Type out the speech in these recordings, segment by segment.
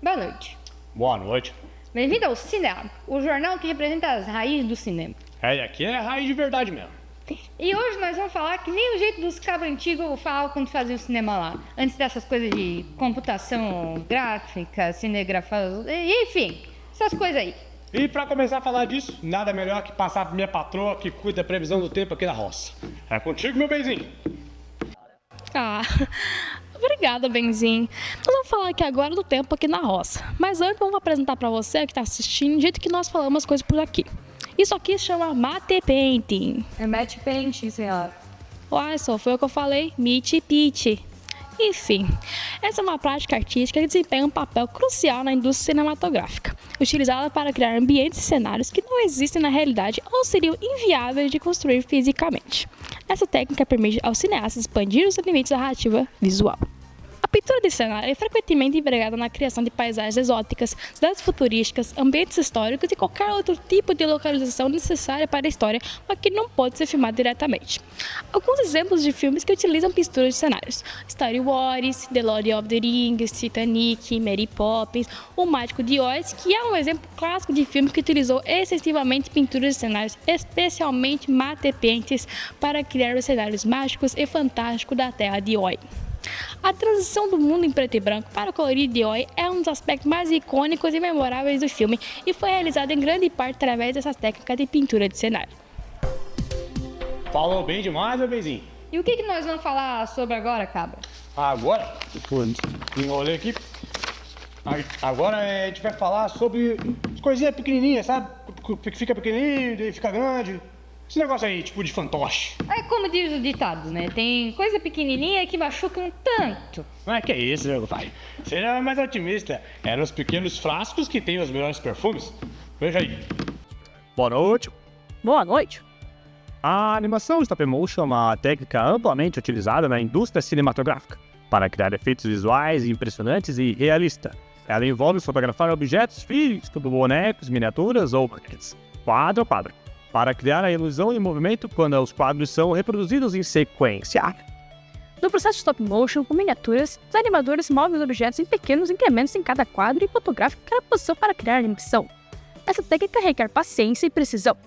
Boa noite. Boa noite. Bem-vindo ao Cinema, o jornal que representa as raízes do cinema. Aqui é raiz de verdade mesmo. E hoje nós vamos falar que nem o jeito dos cabos antigos falavam quando fazia o cinema lá. Antes dessas coisas de computação gráfica, cinegrafia, enfim, essas coisas aí. E pra começar a falar disso, nada melhor que passar pra minha patroa que cuida da previsão do tempo aqui na roça. É contigo, meu benzinho. Obrigada, Benzinho. Nós vamos falar aqui agora do tempo aqui na roça. Mas antes, vamos apresentar pra você que tá assistindo o jeito que nós falamos as coisas por aqui. Isso aqui se chama Mate Painting. É Matte Painting, sei lá. Uai, só foi o que eu falei, Meet Pitch. Enfim, essa é uma prática artística que desempenha um papel crucial na indústria cinematográfica, utilizada para criar ambientes e cenários que não existem na realidade ou seriam inviáveis de construir fisicamente. Essa técnica permite aos cineastas expandir os limites da narrativa visual. A pintura de cenário é frequentemente empregada na criação de paisagens exóticas, cidades futurísticas, ambientes históricos e qualquer outro tipo de localização necessária para a história, mas que não pode ser filmada diretamente. Alguns exemplos de filmes que utilizam pinturas de cenários: Star Wars, The Lord of the Rings, Titanic, Mary Poppins, O Mágico de Oz, que é um exemplo clássico de filme que utilizou excessivamente pinturas de cenários, especialmente matte paintings, para criar os cenários mágicos e fantásticos da Terra de Oz. A transição do mundo em preto e branco para o colorido de Oz é um dos aspectos mais icônicos e memoráveis do filme e foi realizado em grande parte através dessas técnicas de pintura de cenário. Falou bem demais, meu benzinho. E o que nós vamos falar sobre agora, cabra? Agora, enrolei aqui. Agora a gente vai falar sobre coisinhas pequenininhas, sabe? Que fica pequenininho, daí fica grande. Esse negócio aí, tipo de fantoche. É como diz o ditado, né? Tem coisa pequenininha que machuca um tanto. Não é que é isso, meu pai. Seja mais otimista. Eram os pequenos frascos que têm os melhores perfumes. Veja aí. Boa noite. Boa noite! A animação stop motion é uma técnica amplamente utilizada na indústria cinematográfica para criar efeitos visuais impressionantes e realistas. Ela envolve fotografar objetos físicos, como bonecos, miniaturas ou maquetes, quadro a quadro, para criar a ilusão de movimento quando os quadros são reproduzidos em sequência. No processo de stop motion com miniaturas, os animadores movem os objetos em pequenos incrementos em cada quadro e fotografam cada posição para criar a animação. Essa técnica requer paciência e precisão,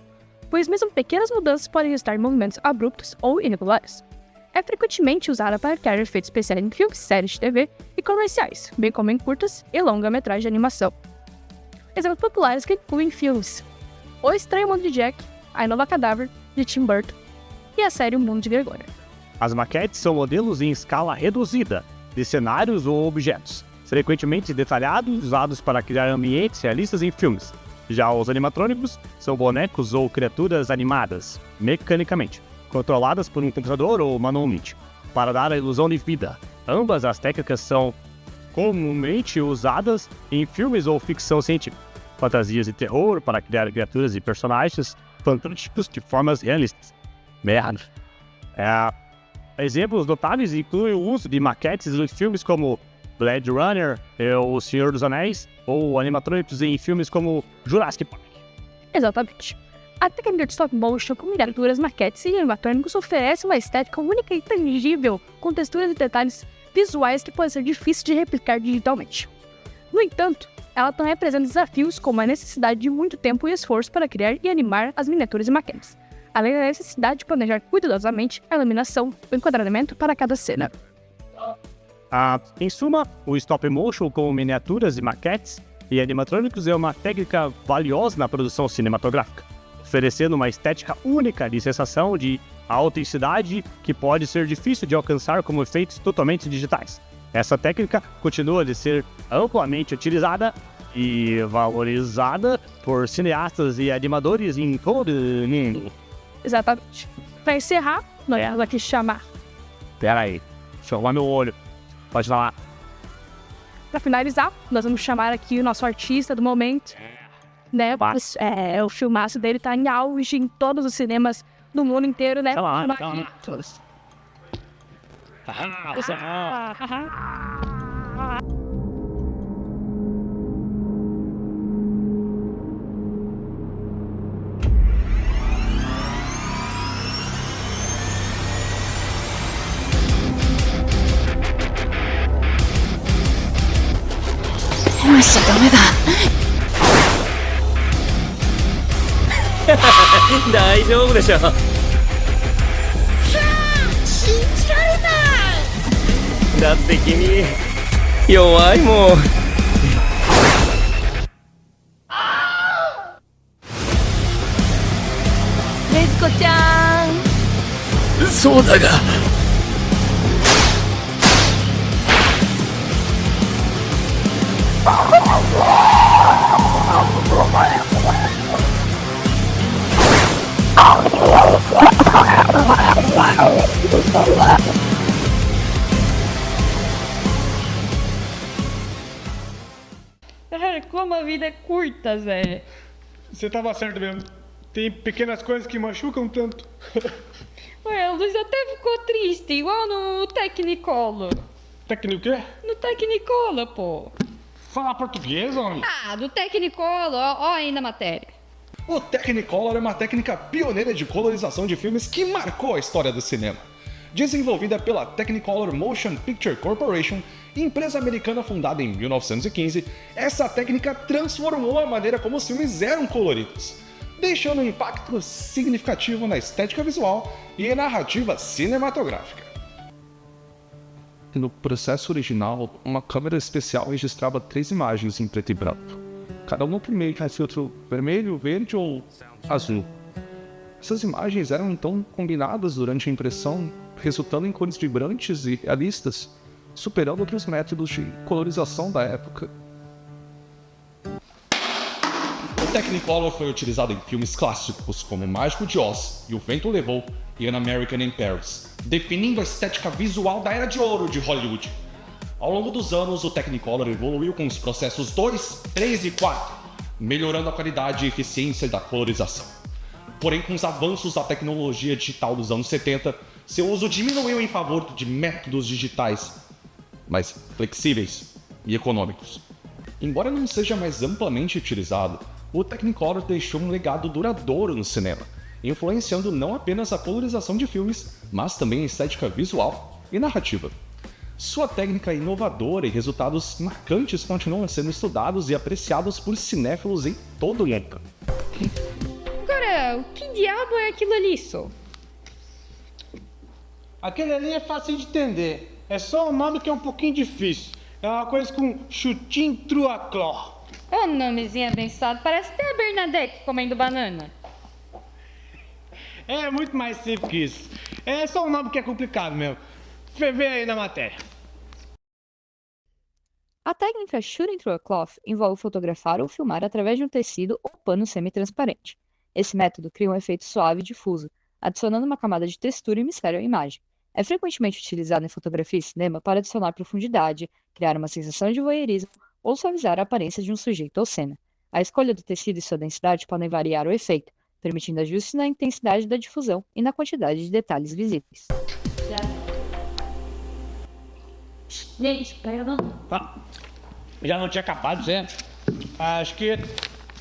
pois mesmo pequenas mudanças podem resultar em movimentos abruptos ou irregulares. É frequentemente usada para criar efeitos especiais em filmes, séries de TV e comerciais, bem como em curtas e longa-metragem de animação. Exemplos populares que incluem filmes: O Estranho Mundo de Jack, A Nova Cadáver, de Tim Burton, e a série O Mundo de Vergonha. As maquetes são modelos em escala reduzida de cenários ou objetos, frequentemente detalhados, usados para criar ambientes realistas em filmes. Já os animatrônicos são bonecos ou criaturas animadas, mecanicamente, controladas por um computador ou manualmente, para dar a ilusão de vida. Ambas as técnicas são comumente usadas em filmes ou ficção científica, fantasias de terror para criar criaturas e personagens fantásticos de formas realistas. Exemplos notáveis incluem o uso de maquetes em filmes como Blade Runner, O Senhor dos Anéis, ou animatrônicos em filmes como Jurassic Park. Exatamente. A técnica de stop motion com miniaturas, maquetes e animatrônicos oferece uma estética única e tangível, com texturas e detalhes visuais que podem ser difíceis de replicar digitalmente. No entanto, ela também apresenta desafios como a necessidade de muito tempo e esforço para criar e animar as miniaturas e maquetes, além da necessidade de planejar cuidadosamente a iluminação e o enquadramento para cada cena. Em suma, o stop motion com miniaturas e maquetes e animatrônicos é uma técnica valiosa na produção cinematográfica, oferecendo uma estética única de sensação de autenticidade que pode ser difícil de alcançar como efeitos totalmente digitais. Essa técnica continua de ser amplamente utilizada e valorizada por cineastas e animadores em todo o mundo. Exatamente. Para encerrar, nós vamos aqui chamar. Pera aí, deixa eu arrumar meu olho. Pode falar. Para finalizar, nós vamos chamar aqui o nosso artista do momento. Né? O filmaço dele tá em auge em todos os cinemas do mundo inteiro, né? Calma. Todos. 大丈夫でしょ。だって君弱いもん。ねずこちゃん。そうだがCara, como a vida é curta, Zé. Você tava certo mesmo. Tem pequenas coisas que machucam tanto. Ué, o Luiz até ficou triste, igual no Technicolor. Técnico o quê? No Technicolor, pô. Fala português, homem. Ah, do Technicolor, ó aí na matéria. O Technicolor é uma técnica pioneira de colorização de filmes que marcou a história do cinema. Desenvolvida pela Technicolor Motion Picture Corporation, empresa americana fundada em 1915, essa técnica transformou a maneira como os filmes eram coloridos, deixando um impacto significativo na estética visual e narrativa cinematográfica. No processo original, uma câmera especial registrava 3 imagens em preto e branco, cada uma primeiro com filtro vermelho, verde ou azul. Essas imagens eram então combinadas durante a impressão, resultando em cores vibrantes e realistas, superando outros métodos de colorização da época. O Technicolor foi utilizado em filmes clássicos como Mágico de Oz e O Vento Levou e An American in Paris, definindo a estética visual da Era de Ouro de Hollywood. Ao longo dos anos, o Technicolor evoluiu com os processos 2, 3 e 4, melhorando a qualidade e eficiência da colorização. Porém, com os avanços da tecnologia digital dos anos 70, seu uso diminuiu em favor de métodos digitais mais flexíveis e econômicos. Embora não seja mais amplamente utilizado, o Technicolor deixou um legado duradouro no cinema, influenciando não apenas a colorização de filmes, mas também a estética visual e narrativa. Sua técnica inovadora e resultados marcantes continuam sendo estudados e apreciados por cinéfilos em todo o mundo. Agora, o que diabo é aquilo ali, só? Aquele ali é fácil de entender. É só um nome que é um pouquinho difícil. É uma coisa com chutim truacló. Ô, nomezinho abençoado, parece até a Bernadette comendo banana. É muito mais simples que isso. É só um nome que é complicado mesmo. Vê aí na matéria. A técnica Shooting Through a Cloth envolve fotografar ou filmar através de um tecido ou pano semi-transparente. Esse método cria um efeito suave e difuso, adicionando uma camada de textura e mistério à imagem. É frequentemente utilizado em fotografia e cinema para adicionar profundidade, criar uma sensação de voyeurismo ou suavizar a aparência de um sujeito ou cena. A escolha do tecido e sua densidade podem variar o efeito, permitindo ajustes na intensidade da difusão e na quantidade de detalhes visíveis. Gente, pega não. Tá. Já não tinha acabado, Zé? Acho que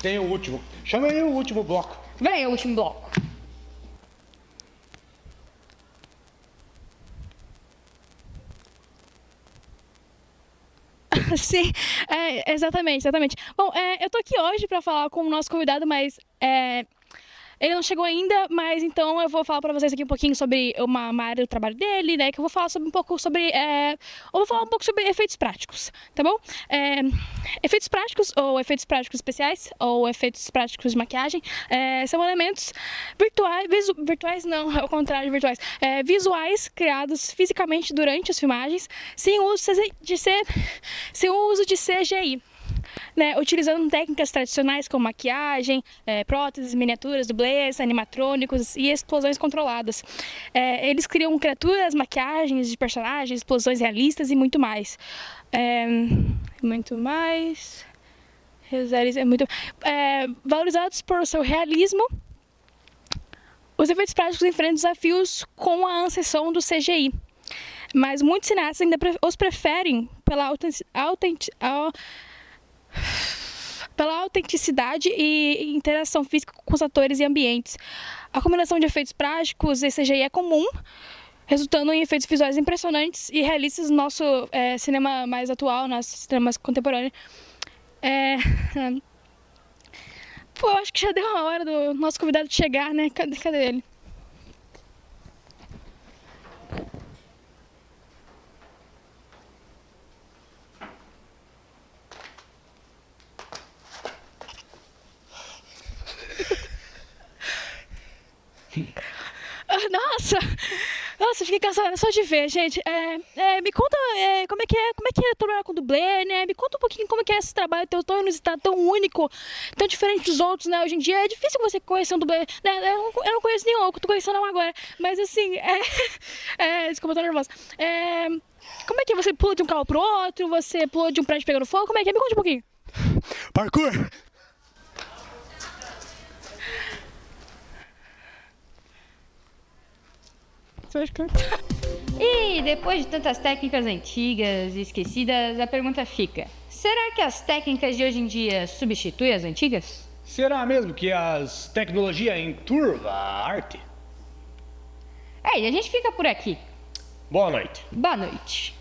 tem o último. Chama aí o último bloco. Vem, o último bloco. Sim, exatamente. Bom, eu tô aqui hoje para falar com o nosso convidado, mas ele não chegou ainda, mas então eu vou falar para vocês aqui um pouquinho sobre uma área do trabalho dele, né? Que eu vou falar um pouco sobre efeitos práticos, tá bom? Efeitos práticos ou efeitos práticos especiais ou efeitos práticos de maquiagem são elementos virtuais não, ao contrário de virtuais, visuais criados fisicamente durante as filmagens sem o uso de CGI. Né, utilizando técnicas tradicionais como maquiagem, próteses, miniaturas, dublês, animatrônicos e explosões controladas. Eles criam criaturas, maquiagens de personagens, explosões realistas e muito mais. Valorizados por seu realismo, os efeitos práticos enfrentam desafios com a ascensão do CGI. Mas muitos cineastas ainda os preferem pela autenticidade e interação física com os atores e ambientes. A combinação de efeitos práticos e CGI é comum, resultando em efeitos visuais impressionantes e realistas no nosso cinema mais atual, nosso cinema mais contemporâneo. Pô, eu acho que já deu a hora do nosso convidado chegar, né? Cadê ele? Nossa, fiquei cansada só de ver, gente. Me conta como é que é trabalhar com dublê, né? Me conta um pouquinho como é que é esse trabalho tão inusitado, tão único, tão diferente dos outros, né? Hoje em dia é difícil você conhecer um dublê, né? Eu não conheço nenhum, eu tô conhecendo um agora. Mas assim, desculpa, eu tô nervosa. Como é que você pula de um carro pro outro? Você pula de um prédio pegando fogo? Como é que é? Me conta um pouquinho. Parkour! E depois de tantas técnicas antigas e esquecidas, a pergunta fica: será que as técnicas de hoje em dia substituem as antigas? Será mesmo que as tecnologias enturvam a arte? E a gente fica por aqui. Boa noite. Boa noite.